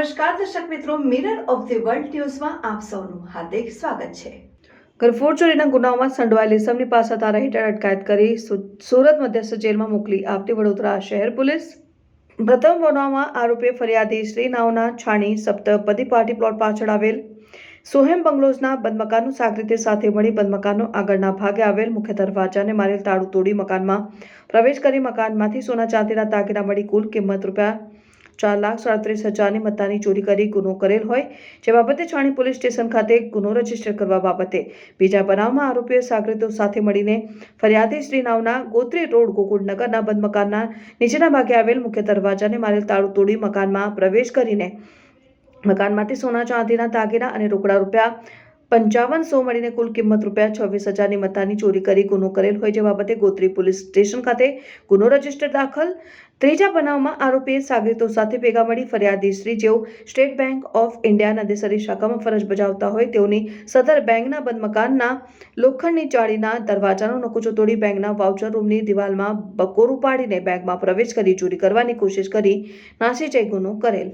નમસ્કાર દર્શક મિત્રો, મિરર ઓફ ધી વર્લ્ડ ન્યૂઝમાં આપ સૌનું હાર્દિક સ્વાગત છે। ઘરફોડ ચોરીના ગુનાઓમાં સંડોવાયેલ ઇસમની પાસે ધારા હેઠળ અટકાયત કરી સુરત મધ્યસ્થ જેલમાં મોકલી આપતી વડોદરા શહેર પોલીસ। પ્રથમ ગુનામાં આરોપી ફરિયાદી શ્રી નાવના છાણી સપ્તપદી પાર્ટી પ્લોટ પાછળ આવેલ સોહેમ બંગલોઝના બંધ મકાનનું સાગરીતે સાથે મળી બંધ મકાનનો આગળના ભાગે આવેલ મુખ્ય દરવાજાને મારેલ તાળું તોડી મકાનમાં પ્રવેશ કરી મકાનમાંથી સોના ચાંદીના દાગીના મળી કુલ કિંમત ₹4,37,000ની મત્તાની ચોરી કરી ગુનો કરેલ હોય જે બાબતે છાણી પોલીસ સ્ટેશન ખાતે ગુનો રજીસ્ટર કરવા બાબતે બીજા બનાવમાં આરોપીઓ સાગરીતો સાથે મળીને ફરિયાદી શ્રી નાવના ગોત્રી રોડ ગોકુળનગરના બંધ મકાનના નીચેના ભાગે આવેલ મુખ્ય દરવાજાને મારેલ તાળું તોડી મકાનમાં પ્રવેશ કરીને મકાનમાંથી સોના ચાંદીના દાગીના અને રોકડા ₹5500 મળીને કુલ કિંમત ₹26,000ની મત્તાની ચોરી કરી ગુનો કરેલ હોય જે બાબતે ગોત્રી પોલીસ સ્ટેશન ખાતે ગુનો રજીસ્ટર દાખલ। ત્રીજા બનાવમાં આરોપીએ સાગરીતો સાથે ભેગા મળી ફરિયાદી શ્રી જેઓ state bank of India Nandesari શાખામાં ફરજ બજાવતા હોય તેઓની સદર બેંકના બંધ મકાનના લોખંડની જાળીના દરવાજાનો નકુચો તોડી બેંકના વાઉચર રૂમની દિવાલમાં બકોર ઉપાડીને બેંકમાં પ્રવેશ કરી ચોરી કરવાની કોશિશ કરી નાસી જઈ ગુનો કરેલ।